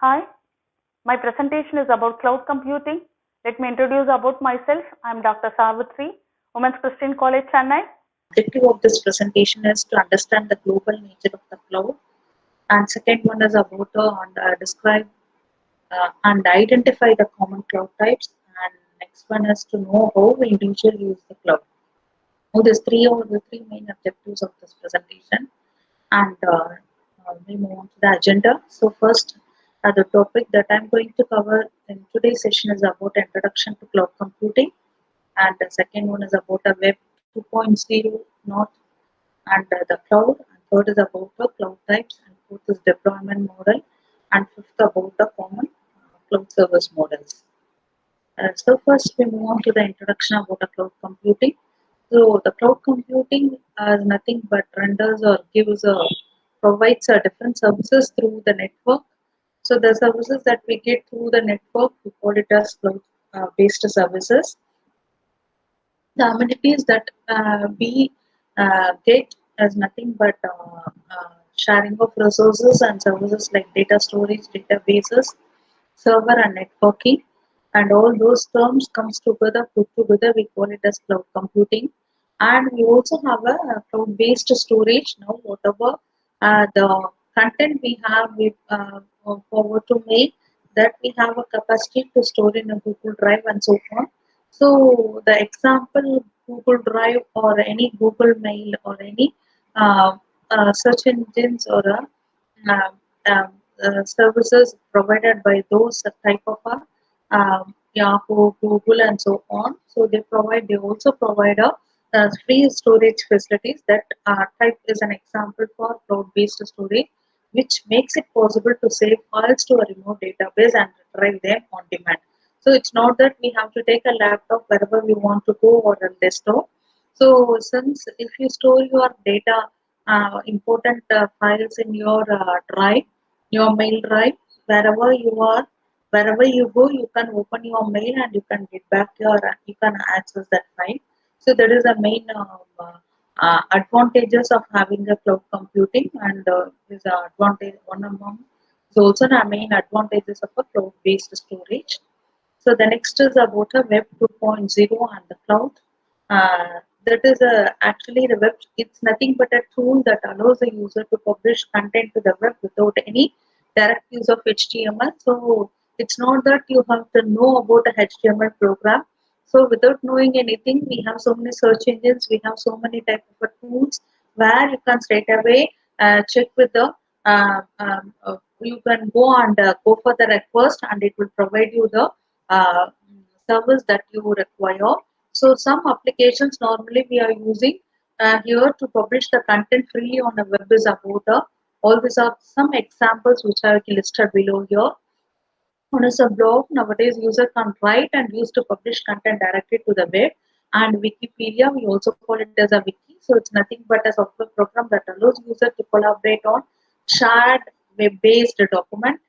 Hi, my presentation is about cloud computing. Let me introduce about myself. I am Dr. Savitri, Women's Christian College, Chennai. Objective of this presentation is to understand the global nature of the cloud, and second one is about describe and identify the common cloud types, and next one is to know how we individually use the cloud. So these three are the three main objectives of this presentation, and we move on to the agenda. So first, the topic that I'm going to cover in today's session is about introduction to cloud computing, and the second one is about a Web 2.0 not and the cloud, and third is about the cloud types, and fourth is deployment model, and fifth about the common cloud service models. So first we move on to the introduction about the cloud computing. So the cloud computing is nothing but renders or gives a provides different services through the network. So the services that we get through the network, we call it as cloud based services. The amenities that we get as nothing but sharing of resources and services like data storage, databases, server and networking, and all those terms comes together, put together, we call it as cloud computing. And we also have a cloud-based storage. Now, whatever the content we have, we forward to mail, that we have a capacity to store in a Google Drive and so on. So the example Google Drive or any Google Mail or any uh, search engines or um, services provided by those type of Yahoo, Google, and so on. So they also provide a free storage facilities. That type is an example for cloud-based storage, which makes it possible to save files to a remote database and retrieve them on demand. So it's not that we have to take a laptop wherever we want to go or a desktop. So since if you store your data, important files in your drive, your mail drive, wherever you are, wherever you go, you can open your mail and you can get back you can access that file. So that is the main advantages of having a cloud computing, and is a advantage one among. So also the main advantages of a cloud-based storage. So the next is about a Web 2.0 and the cloud. That is actually the web. It's nothing but a tool that allows the user to publish content to the web without any direct use of HTML. So it's not that you have to know about a HTML program. So without knowing anything, we have so many search engines. We have so many type of tools where you can straight away check with the. You can go and go for the request, and it will provide you the uh, service that you require. So some applications normally we are using here to publish the content freely on a web is about all these are some examples which are listed below here. One is a blog. Nowadays, user can write and use to publish content directly to the web. And Wikipedia, we also call it as a wiki. So it's nothing but a software program that allows user to collaborate on shared web-based document.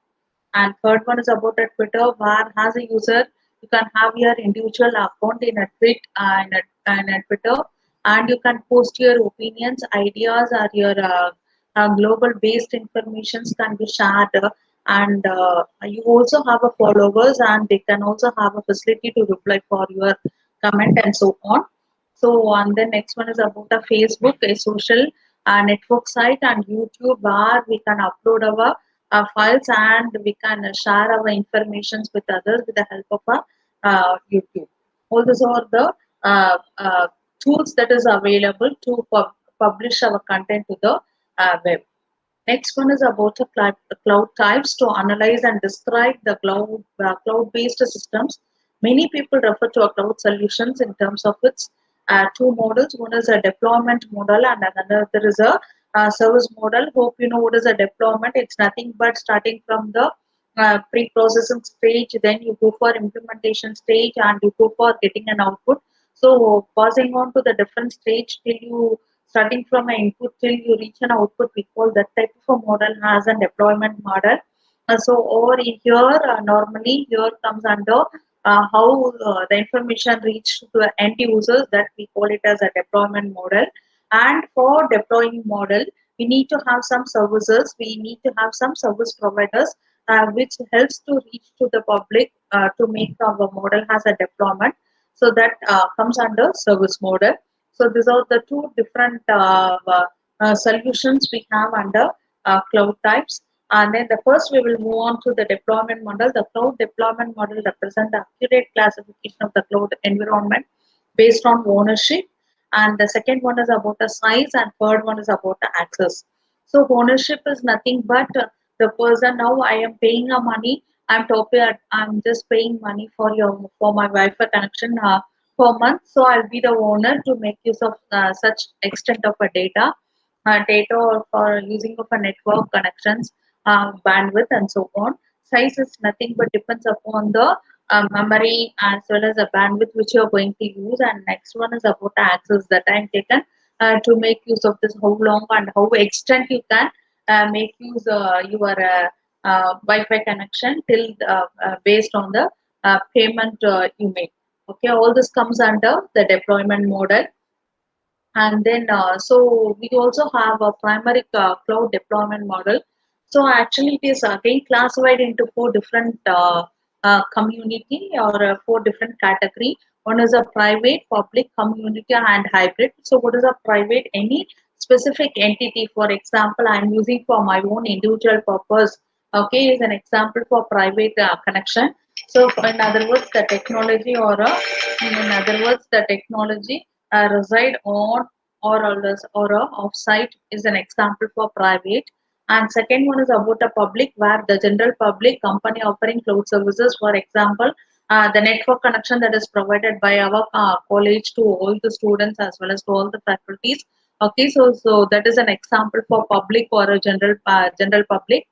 And third one is about a Twitter, where as a user you can have your individual account in a tweet in a Twitter, and you can post your opinions, ideas, or your global based informations can be shared. And you also have a followers, and they can also have a facility to reply for your comment and so on. So, and the next one is about a Facebook, a social network site, and YouTube, where we can upload our files and we can share our informations with others with the help of YouTube. All these are the tools that is available to publish our content to the web. Next one is about the cloud types to analyze and describe the cloud-based systems. Many people refer to a cloud solutions in terms of its two models. One is a deployment model and another is a service model. Hope you know what is a deployment. It's nothing but starting from the pre-processing stage, then you go for implementation stage, and you go for getting an output. So passing on to the different stage till you starting from an input till you reach an output, we call that type of a model as a deployment model. So over here, normally here comes under how the information reach to the end users, that we call it as a deployment model. And for deploying model, we need to have some services, we need to have some service providers which helps to reach to the public to make our model has a deployment. So that comes under service model. So these are the two different solutions we have under cloud types. And then the first we will move on to the deployment model. The cloud deployment model represents the accurate classification of the cloud environment based on ownership. And the second one is about the size, and third one is about the access. So ownership is nothing but the person. Now I am paying a money. I'm just paying money for my Wi-Fi connection per month. So I'll be the owner to make use of such extent of a data or for using of a network connections, bandwidth and so on. Size is nothing but depends upon the memory as well as the bandwidth which you are going to use. And next one is about the access, the time taken to make use of this, how long and how extent you can make use your Wi-Fi connection till based on the payment you make. Okay, all this comes under the deployment model. And then so we also have a primary cloud deployment model. So actually it is again classified into four different community or four different category. One is a private, public, community and hybrid. So what is a private? Any specific entity, for example I am using for my own individual purpose, okay, is an example for private connection. So in other words the technology or in other words the technology reside on or a offsite is an example for private. And second one is about a public, where the general public company offering cloud services, for example the network connection that is provided by our college to all the students as well as to all the faculties. Okay, so that is an example for public or a general public.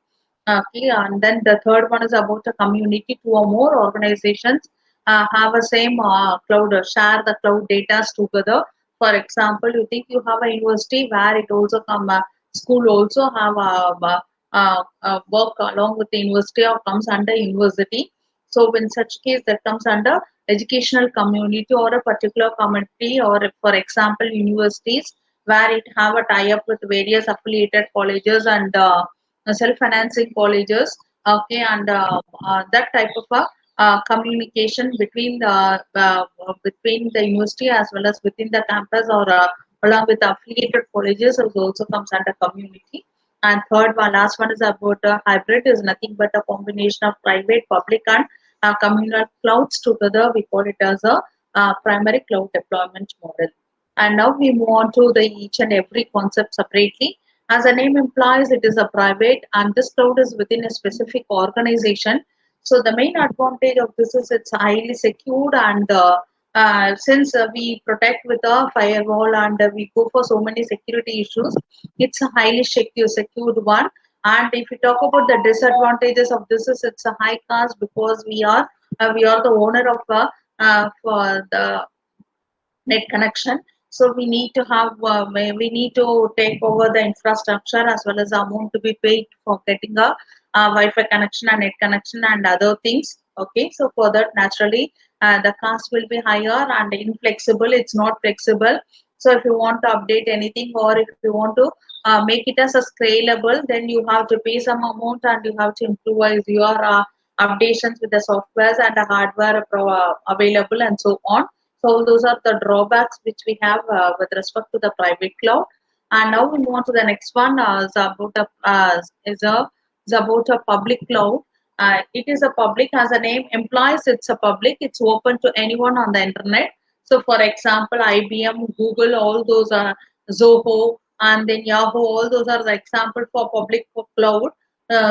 Okay, and then the third one is about a community. Two or more organizations have a same cloud, share the cloud data together. For example, you think you have a university where it also come, school also have work along with the university or comes under university. So in such case, that comes under educational community or a particular community, or for example, universities where it have a tie up with various affiliated colleges and self-financing colleges. Okay, and that type of a communication between the university as well as within the campus or along with the affiliated colleges also comes under community. And third one, last one is about hybrid, is nothing but a combination of private, public, and communal clouds together. We call it as a primary cloud deployment model. And now we move on to the each and every concept separately. As the name implies, it is a private, and this cloud is within a specific organization. So the main advantage of this is it's highly secured, and since we protect with a firewall and we go for so many security issues, it's a highly secured one. And if we talk about the disadvantages of this, is it's a high cost because we are the owner of for the net connection. So we need to have we need to take over the infrastructure as well as the amount to be paid for getting a Wi-Fi connection and net connection and other things. Okay, so for that naturally the cost will be higher and inflexible. It's not flexible. So if you want to update anything or if you want to make it as a scalable, then you have to pay some amount and you have to improvise your updations with the softwares and the hardware available and so on. So those are the drawbacks which we have with respect to the private cloud. And now we move on to the next one. Is about a public cloud. It is a public, as the name implies. It's a public. It's open to anyone on the internet. So, for example, IBM, Google, all those are Zoho, and then Yahoo. All those are the example for public cloud.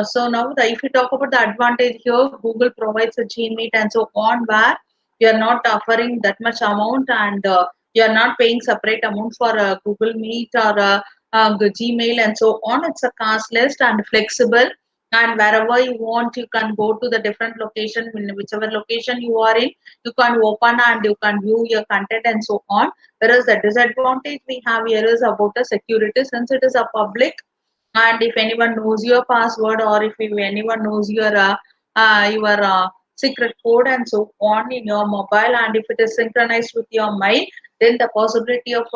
So now, if you talk about the advantage here, Google provides a Gmeet and so on, where you are not offering that much amount and you are not paying separate amount for Google Meet or Gmail and so on. It's a cashless and flexible, and wherever you want you can go to the different location. In whichever location you are in, you can open and you can view your content and so on. Whereas the disadvantage we have here is about the security, since it is a public, and if anyone knows your password or if anyone knows your secret code and so on in your mobile, and if it is synchronized with your mail, then the possibility of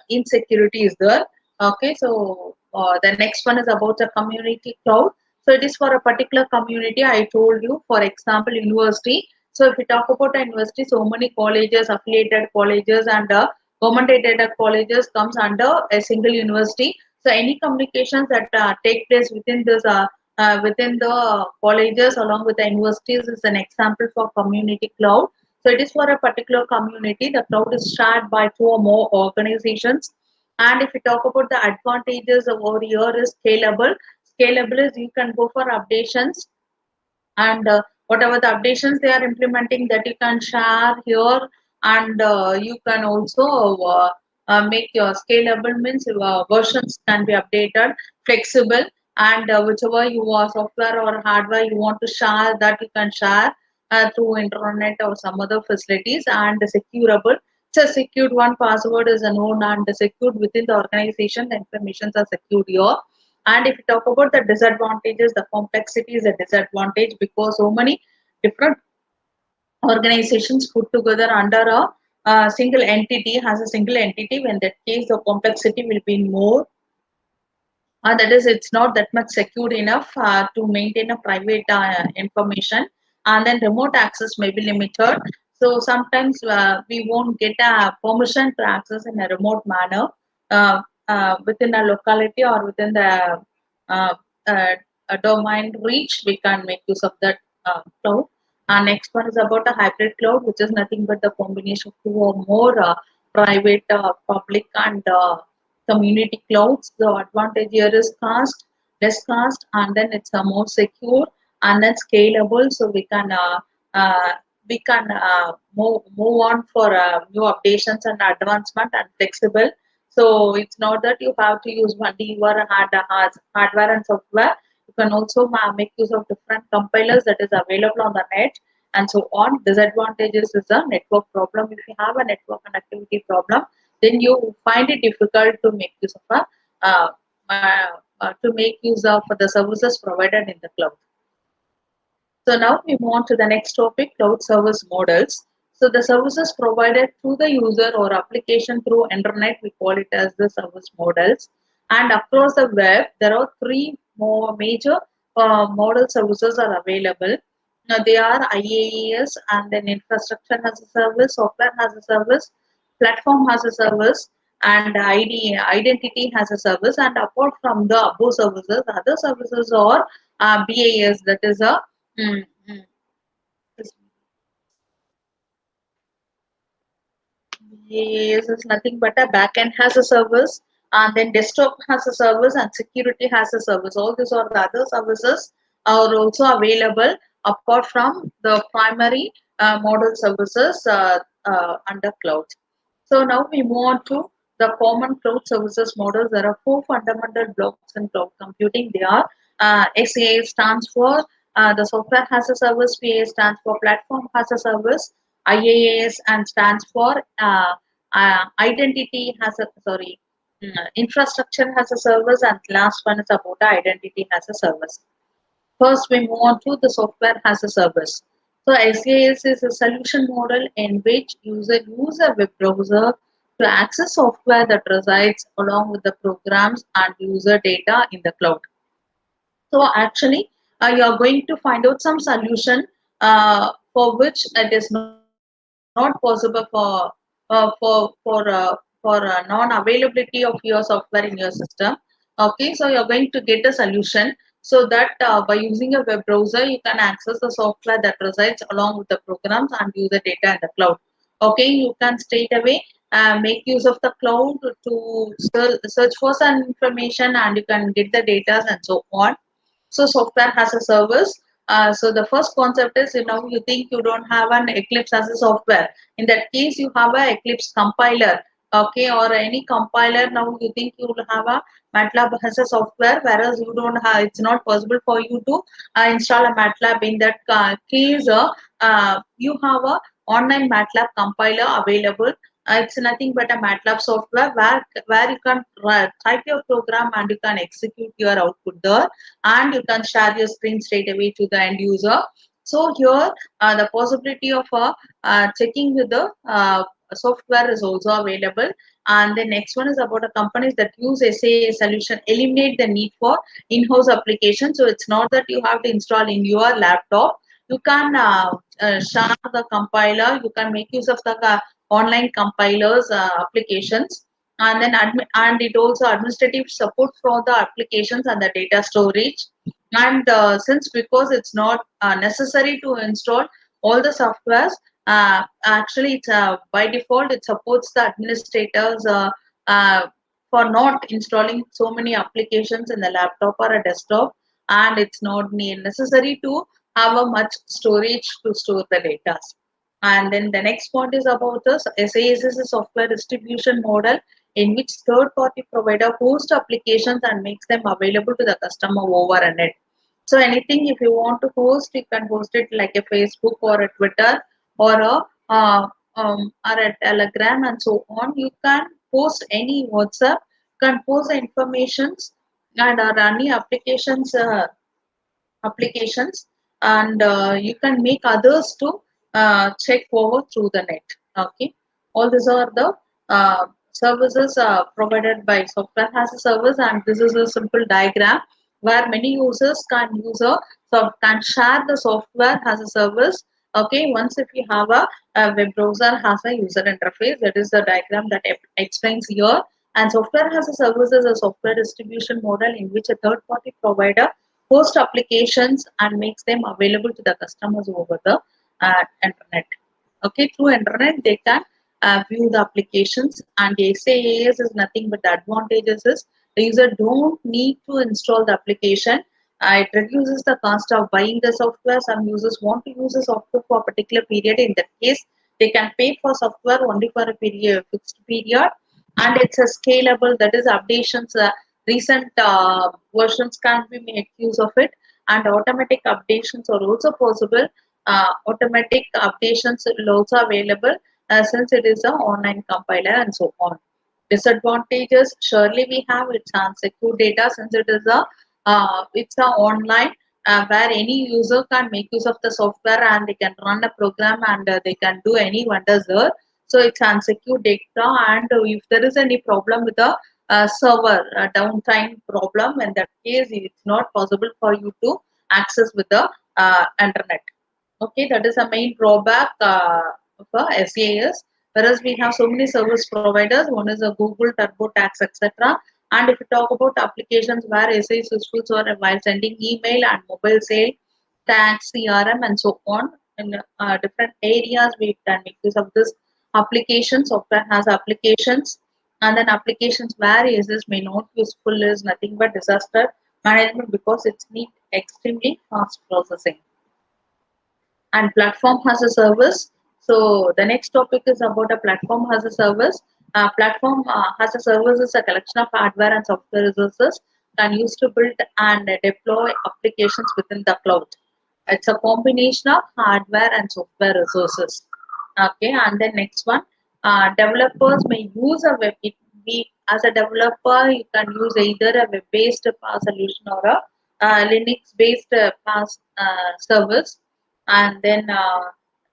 insecurity is there. Okay, so the next one is about the community cloud. So it is for a particular community. I told you, for example, university. So if we talk about a university, so many colleges, affiliated colleges, and government-aided colleges comes under a single university. So any communications that take place within this within the colleges along with the universities is an example for community cloud. So it is for a particular community. The cloud is shared by two or more organizations. And if we talk about the advantages over here is scalable. Scalable is you can go for updations, and whatever the updations they are implementing, that you can share here, and you can also make your scalable, means versions can be updated, flexible, and whichever you are software or hardware you want to share, that you can share through internet or some other facilities, and securable. So secured one, password is known and secured within the organization, the informations are secured here. And if you talk about the disadvantages, the complexity is a disadvantage, because so many different organizations put together under a single entity, has a single entity. When that case, the complexity will be more. That is, it's not that much secure enough to maintain a private information, and then remote access may be limited. So sometimes we won't get a permission to access in a remote manner within a locality or within the uh, uh, a domain reach. We can make use of that cloud. And next one is about a hybrid cloud, which is nothing but the combination of two or more private, public, and community clouds. The advantage here is cost, less cost, and then it's more secure, and then scalable. So uh, we can move on for new updations and advancement, and flexible. So it's not that you have to use only your hardware and software. You can also make use of different compilers that is available on the net, and so on. Disadvantages is a network problem. If you have a network connectivity problem, then you find it difficult to make use of to make use of the services provided in the cloud. So now we move on to the next topic, cloud service models. So the services provided to the user or application through internet, we call it as the service models. And across the web, there are three more major model services are available. Now they are IaaS, and then infrastructure as a service, software as a service, platform has a service, and identity has a service. And apart from the above services, other services are BAS, that is a mm, mm, BAS is nothing but a backend has a service, and then desktop has a service, and security has a service. All these are the other services are also available apart from the primary model services under cloud. So now we move on to the common cloud services models. There are four fundamental blocks in cloud computing. They are SAA stands for the software has a service, PA stands for platform has a service, IaaS and stands for identity has a infrastructure has a service, and last one is about identity has a service. First, we move on to the software as a service. So SaaS is a solution model in which user use a web browser to access software that resides along with the programs and user data in the cloud. So actually, you are going to find out some solution for which it is not possible for non-availability of your software in your system. Okay, so you're going to get a solution, so that by using a web browser, you can access the software that resides along with the programs and use the data in the cloud. Okay, you can straight away make use of the cloud to search for some information, and you can get the data and so on. So software has a service. So the first concept is, you think you don't have an Eclipse as a software. In that case, you have a Eclipse compiler, okay, or any compiler. Now you think you will have a MATLAB as a software, whereas you don't have. It's not possible for you to install a MATLAB. In that case, you have a online MATLAB compiler available. It's nothing but a MATLAB software where you can type your program and you can execute your output there, and you can share your screen straight away to the end user. So here the possibility of checking with the software is also available. And the next one is about the companies that use SAA solution eliminate the need for in-house application. So it's not that you have to install in your laptop. You can share the compiler. You can make use of the online compilers applications, and then and it also administrative support for the applications and the data storage. And since because it's not necessary to install all the softwares, actually it's by default it supports the administrators uh, for not installing so many applications in the laptop or a desktop, and it's not necessary to have a much storage to store the data. And then the next point is about the SAS is a software distribution model in which third-party provider host applications and makes them available to the customer over a net. So anything if you want to host, you can host it like a Facebook or a Twitter or a Telegram and so on. You can post any WhatsApp, can post the informations and any applications, and you can make others to check over through the net. Okay, all these are the services provided by software as a service, and this is a simple diagram where many users can can share the software as a service. Okay, once if you have a web browser has a user interface, that is the diagram that explains here. And software as a service is a software distribution model in which a third party provider host applications and makes them available to the customers over the internet. Okay, through internet they can view the applications, and the SaaS is nothing but the advantages is the user don't need to install the application. It reduces the cost of buying the software. Some users want to use the software for a particular period. In that case, they can pay for software only for a fixed period, and it's a scalable. That is updations. Recent versions can be made use of it, and automatic updations are also possible. Automatic updations are also available since it is an online compiler and so on. Disadvantages surely we have it's unsecure data since it's a online where any user can make use of the software and they can run a program and they can do any wonders there. So it's unsecure data, and if there is any problem with the server downtime problem, in that case it's not possible for you to access with the internet. Okay, that is a main drawback for SAS. Whereas we have so many service providers, one is a Google, TurboTax, etc. And if you talk about applications where SAS is useful or while sending email and mobile sale, tax, CRM, and so on, in different areas we can make use of this application. Software has applications, and then applications where SAS may not useful is nothing but disaster management because it's need extremely fast processing. And platform as a service. So the next topic is about a platform as a service. Platform as a service is a collection of hardware and software resources can use to build and deploy applications within the cloud. It's a combination of hardware and software resources. Okay, and then next one, developers may use a web. As a developer, you can use either a web-based PaaS solution or a Linux-based PaaS service. And then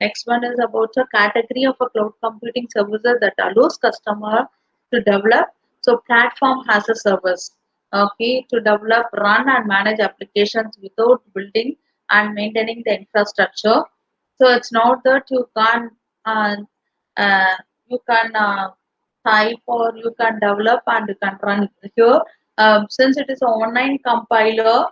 next one is about a category of a cloud computing services that allows customer to develop. So platform has a service, okay, to develop, run and manage applications without building and maintaining the infrastructure. So it's not that uh, uh, you can type or you can develop and you can run here. Since it is an online compiler,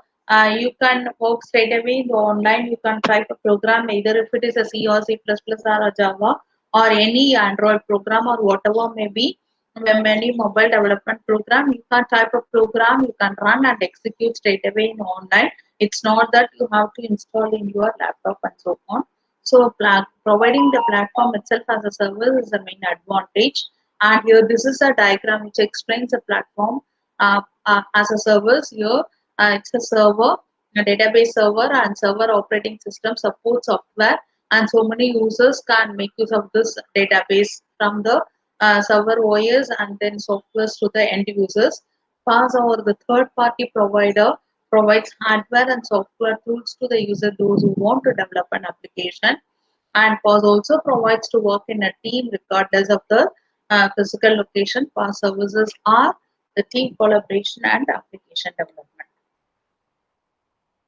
you can work straight away in the online. You can type a program either if it is a C or C++ or a Java or any Android program or whatever may be. Many mobile development program, you can type a program, you can run and execute straight away in online. It's not that you have to install in your laptop and so on. So providing the platform itself as a service is the main advantage. And here this is a diagram which explains the platform as a service. Here it's a server, a database server and server operating system support software, and so many users can make use of this database from the server OS and then softwares to the end users. PaaS or the third party provider provides hardware and software tools to the user, those who want to develop an application. And POS also provides to work in a team regardless of the physical location. POS services are the team collaboration and application development.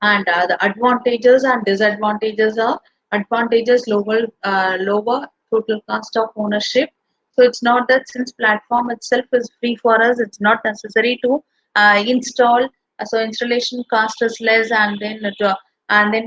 And the advantages and disadvantages are advantages lower total cost of ownership. So it's not that since platform itself is free for us, it's not necessary to install. So installation cost is less, and then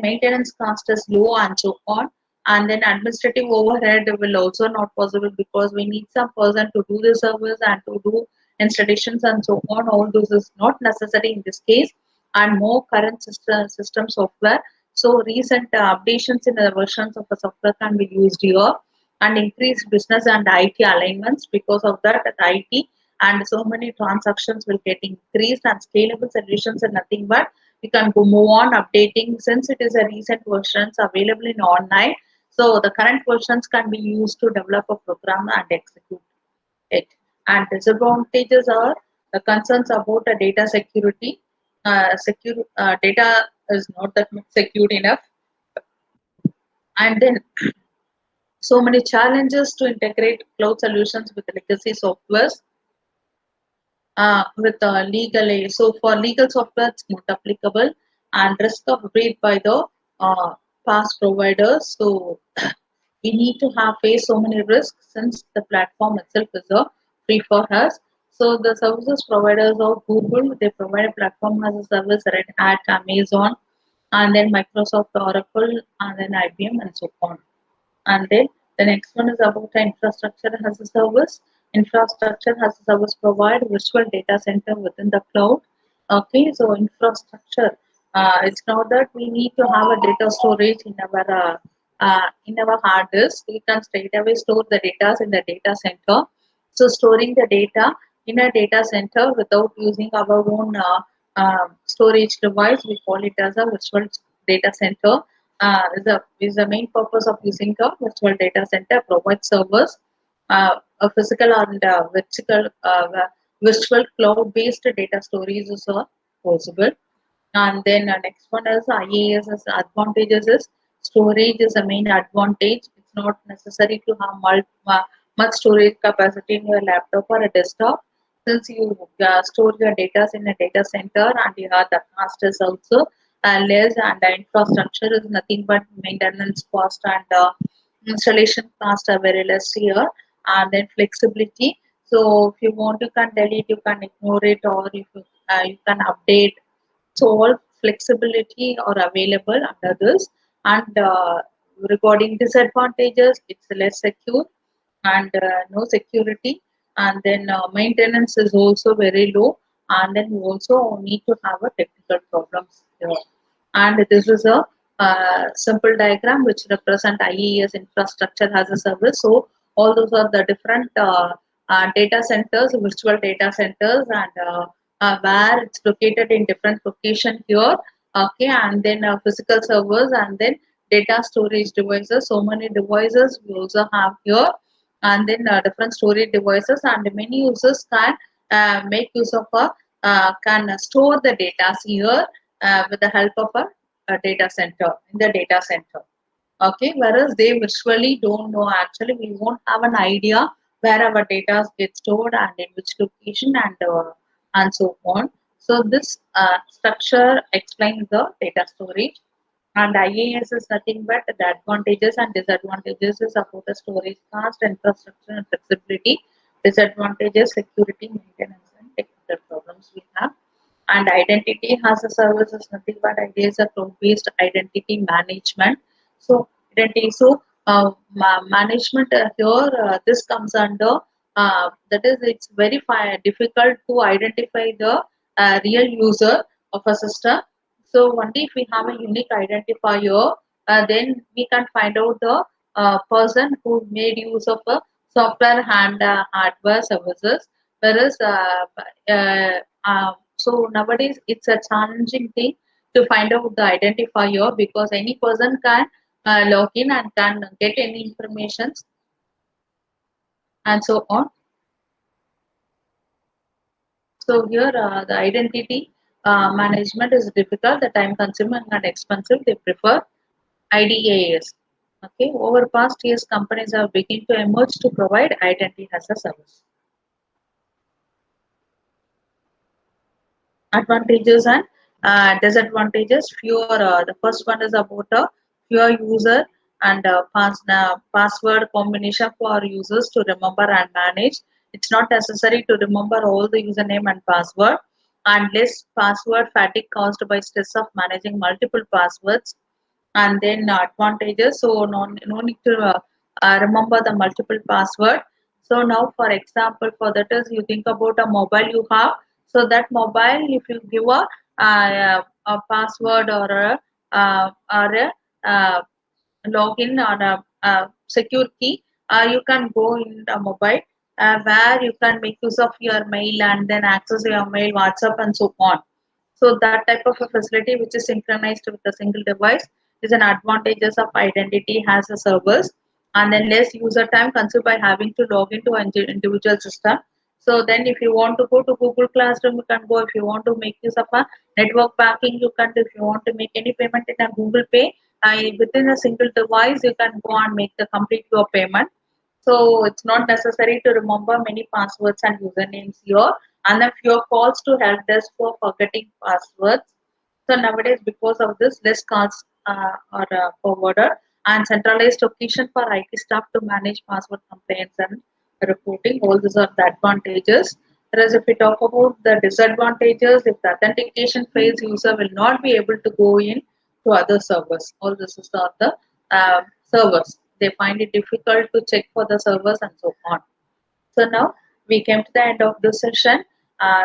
maintenance cost is low, and so on. And then administrative overhead will also not possible because we need some person to do the service and to do installations and so on. All those is not necessary in this case, and more current system software. So recent updations in the versions of the software can be used here, and increased business and IT alignments. Because of that, the IT and so many transactions will get increased, and scalable solutions are nothing but we can go move on updating since it is a recent versions available in online. So the current versions can be used to develop a program and execute it. And disadvantages are the concerns about the data security. Data is not that much secured enough, and then so many challenges to integrate cloud solutions with legacy softwares. With legal aid. So for legal software, it's not applicable, and risk of breach by the past providers. So we need to have face so many risks since the platform itself is a free for us. So the services providers of Google, they provide a platform as a service, Red Hat, Amazon, and then Microsoft, Oracle, and then IBM, and so on. And then the next one is about the infrastructure as a service. Infrastructure as a service provide virtual data center within the cloud. Okay, so infrastructure. It's not that we need to have a data storage in our hard disk. We can straight away store the data in the data center. So storing the data in a data center without using our own storage device, we call it as a virtual data center. Is the main purpose of using a virtual data center. Provide servers, a physical and virtual cloud-based data storage is possible. And then next one is IaaS as advantages is storage is a main advantage. It's not necessary to have much storage capacity in your laptop or a desktop. Since you store your data in a data center, and you have the cost is also less, and the infrastructure is nothing but maintenance cost and installation cost are very less here. And then flexibility. So if you want, you can delete, you can ignore it, or if you can update. So all flexibility are available under this. And regarding disadvantages, it's less secure and no security. And then maintenance is also very low. And then you also need to have a technical problems here. And this is a simple diagram which represent IaaS infrastructure as a service. So all those are the different data centers, virtual data centers, and where it's located in different location here. Okay, and then physical servers, and then data storage devices. So many devices we also have here, and then different storage devices, and many users can make use of can store the data here with the help of a data center in the data center. Okay, whereas they virtually don't know, actually we won't have an idea where our data get stored and in which location, and so on. So this structure explains the data storage. And IaaS is nothing but the advantages and disadvantages is about the storage cost, infrastructure, and flexibility. Disadvantages, security, maintenance, and technical problems we have. And identity as a service is nothing but ideas are cloud-based identity management. So identity, so management here, this comes under that is, it's very difficult to identify the real user of a system. So only if we have a unique identifier, then we can find out the person who made use of a software and hardware services. Whereas so nowadays it's a challenging thing to find out the identifier, because any person can log in and can get any information and so on. So here the identity management is difficult, the time consuming and expensive. They prefer IDAS. Okay, over past years, companies have begun to emerge to provide identity as a service. Advantages and disadvantages. Fewer. The first one is about a fewer user and password combination for users to remember and manage. It's not necessary to remember all the username and password, and less password fatigue caused by stress of managing multiple passwords. And then advantages. So no need to remember the multiple password. So now, for example, for that is you think about a mobile you have. So that mobile, if you give a password or a login or a secure key, you can go in the mobile where you can make use of your mail and then access your mail, WhatsApp, and so on. So that type of a facility which is synchronized with a single device is an advantages of identity as a service, and then less user time consumed by having to log into an individual system. So then if you want to go to Google Classroom, you can go. If you want to make use of a network banking, you can do. If you want to make any payment in a Google Pay, within a single device, you can go and make the complete your payment. So it's not necessary to remember many passwords and usernames here, and a few calls to help desk for forgetting passwords. So nowadays, because of this, less calls are forwarded and centralized location for IT staff to manage password complaints and reporting. All these are the advantages. Whereas if we talk about the disadvantages, if the authentication fails, user will not be able to go in to other servers. All this is are the servers. They find it difficult to check for the servers and so on. So now we came to the end of this session.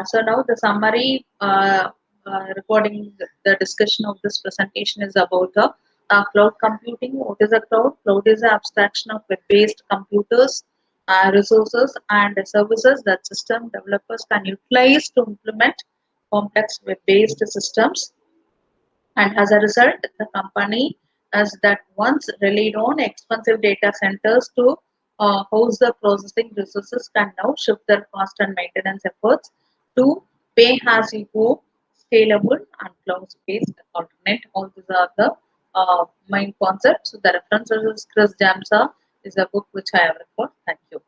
So now the summary recording the discussion of this presentation is about cloud computing. What is a cloud? Cloud is an abstraction of web-based computers, resources, and services that system developers can utilize to implement complex web-based systems. And as a result, the company as that once relied on expensive data centers to house the processing resources can now shift their cost and maintenance efforts to pay as you go, scalable and cloud-based alternate. All these are the main concepts. The references is Chris Jamsa is a book which I have referred. Thank you.